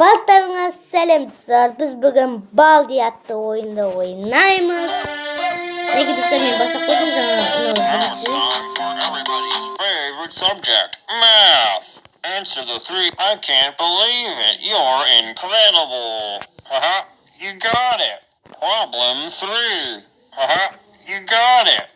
Baltarına selam dostlar. Biz bugün Baldi adlı oyunda oynayımız. Ne gidiyorsa ben basak koydum sana. Now it's time for everybody's favorite subject, math. Answer the three. I can't believe it. You're incredible. Haha, you got it. Problem 3. Haha, you got it.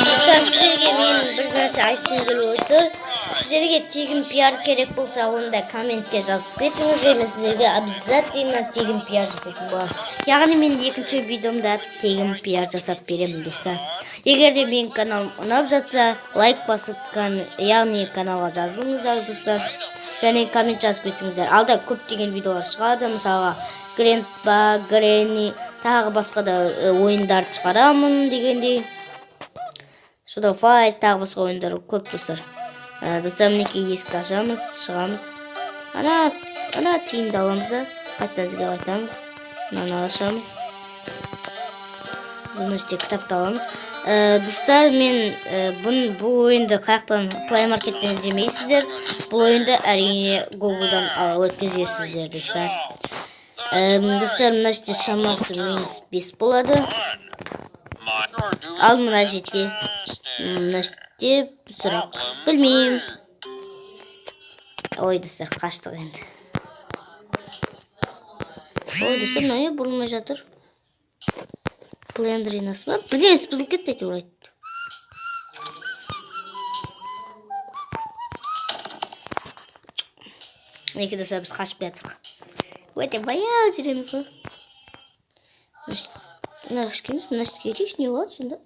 Dostlar sizlerge men bir narsa aytqım kelip oydur. Sizlerge tegin PR керек болса onda kommentке жазып кетиңиz. Мен sizlerге обязательно tegin PR жасайтын болам. Яғни мен екінші видеомда tegin PR жасап беремін достар. Егер де менің каналым ұнап жатса, лайк басып, яғни каналға жазылыңыздар достар. Және коммент жазып кетіңіздер. Алда көптеген видеолар шығады, мысалға Гренпа, Гренни, тағы басқа да ойындар шығарамын дегендей. Содан файт, тағы басқа ойындар көп достар. Достар мінекей есікті ашамыз, шығамыз. Ана тиынды аламыз да, қайта бізге қайтамыз. Мынаны ашамыз. Біз мына жерде кітапты аламыз. Достар, мен бұл ойынды қаяқтан Play Market'тен іздемейсіздер. Бұл ойынды әрине Google'дан өткізесіздер достар. Достар, мына жерде шамасы -5 болады. Ал мына жерде сұрақ білмеймін. Ой достар, қаштық енді. Ой достар, мына бұрылмай жатыр. Плендер инасы ма? Бірдемесі бұзылып кетті әйтеуір айтты. Мінекей достар, біз қашып жатырмыз. Өте баяу жүреміз ғой. Мына кішкеніз, мына жерге кетейікші, не болады сонда?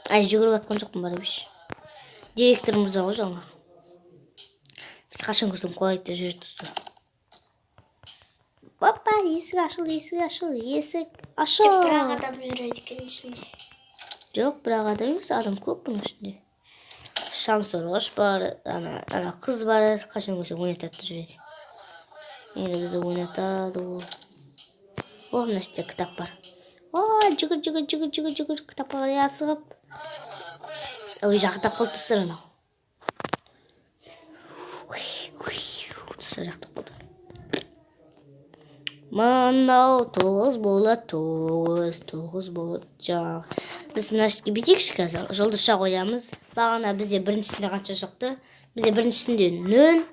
Жүгіріп жатқан жоқпын бара беш. Директор мырза ғой жаңағы. Біз қашан көрсем қолайтып жүреді достар. Опа, есік ашыл, есік ашыл, есік ашыл. Бірақ адам жүреді екен ішінде. Жоқ, бірақ адам емес, адам көп бұның ішінде. Шам сорғыш бар, ана қыз бар, қашан көрсем ойнатады жүреді. Енді бізді ойнатады ол. О, мына жерде кітап бар. О, жүгір, кітапқа қарай асығып. Ой, жақтап қалды достар анау. Достар жақтап қалды. Мынау 9 болады, 9 болады жаңағы. Біз мына жерге бүйтейікші қазір. Жұлдызша қоямыз. Бағана бізде біріншісінде қанша шықты? Бізде біріншісінде 0,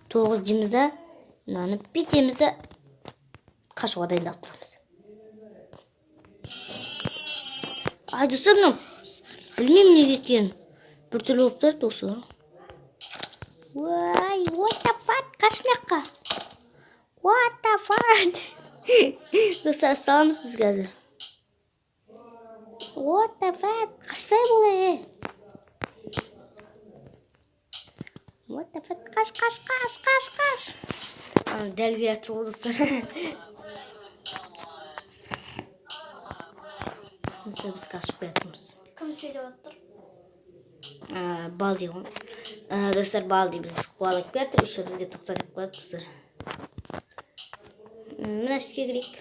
9 дейміз да. Мынаны бүйтеміз да қашуға дайындалып тұрамыз. Ай достар, мынау білмеймін неге екен. Біртүрлі болып тұрды осы. Уай, what the fuck? Қаш мынаққа. What the fuck? Достар, ұсталамыз біз қазір. What the fuck? Қашсай болай. What the fuck? Қаш. Дәл келе жатыр ғой достар. Біз қашып жатырмыз. Кім сөйлеп отыр? Балди ғой. Достар, Балди біз қуалап кетті. Үші бізге тоқта деп қояды достар. Мына жерге кірейік.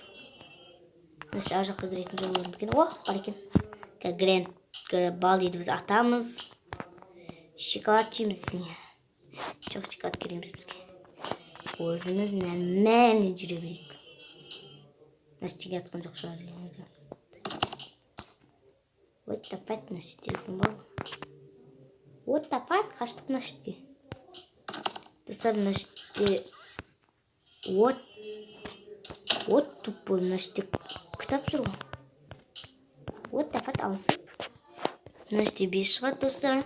Мына ар жаққа кіретін жол бар екен. О, бар екен. Балдиді біз атамыз. Шоколад жейміз сіне. Жоқ, шоколад кереміз бізге. Өзіміз нәмен жүре берейік. Мына жерге атқан жоқ шығар. What the fuck, мына жерде телефон бар. What the fuck, қаштық мына жерге. Достар, мына жерде What тупой, мына жерде кітап жүр ғой. What the fuck, алынсын. Мына жерде 5 шығады достар.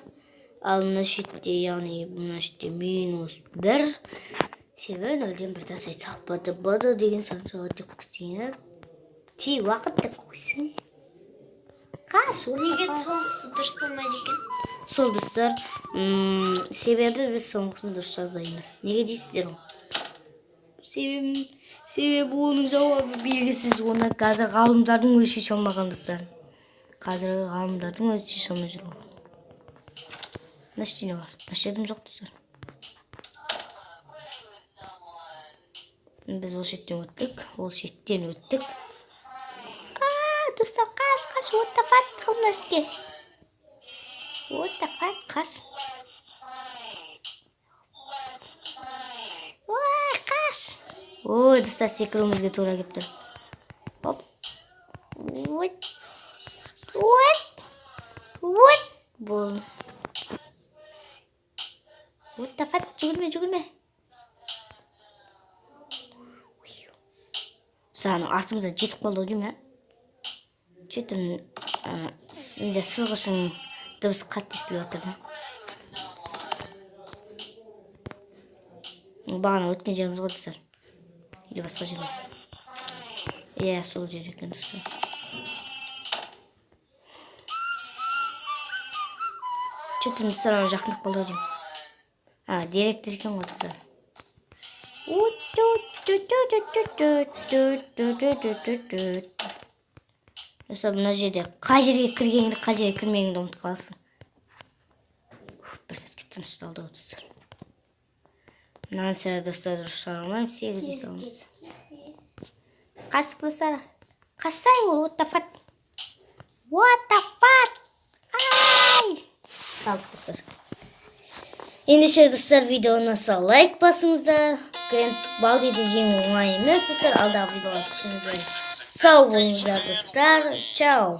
Ал мына жерде, яғни мына жерде -1. Себебі 0-ден 1 тасайтсақ бады деген сан шығады деп кетейін. Ти уақыт деп қойсын. Қаш, Неге соңғысы дұрыс болмайды екен? Сол достар, себебі біз соңғысын дұрыс жазбаймыз. Неге дейсіздер ол? Себебі оның жауабы белгісіз. Оны қазір ғалымдардың өзі шеше алмаған достар. Қазіргі ғалымдардың өзі шеше алмай жүр ол. Мына жерде не бар? Мына жерде жоқ достар. Біз ол шеттен өттік. Достар, қаш, what the fuck, қылмына жетке. What the fuck, қаш. Ой, достар секіруімізге тура келіп тұр. Оп. Вот. Болды. Вот, тафат, жүгірме. Саған артымызда жетіп қалды деймін, Жетім, сызғышың дыбыс қатты естіліп отырды. Бағана өткен жеріміз ғой, достар. Или басқа жер ме? Сол жер екен, достар. Жетім, достар, ана жақындық қалды деймін. Директор екен ғой, достар. Достар, мына жерде қай жерге кіргеніңді, қай жерге кірмегеніңді ұмытып қаласың. Бір сәтке тынышталды ғой, достар. Мынаны сірә, достар, дұрыс шығармаймын, 8 де саламыз. Қашық, достар. Қашсай ол, what the fuck? Ай! Салдық, достар. Ендеше, достар, видеоны лайк басыңыздар. Балдиді жеңу оңай емес, достар. Алдағы видеоларды күтіңіздер. Сау болыңыздар, достар. Чао.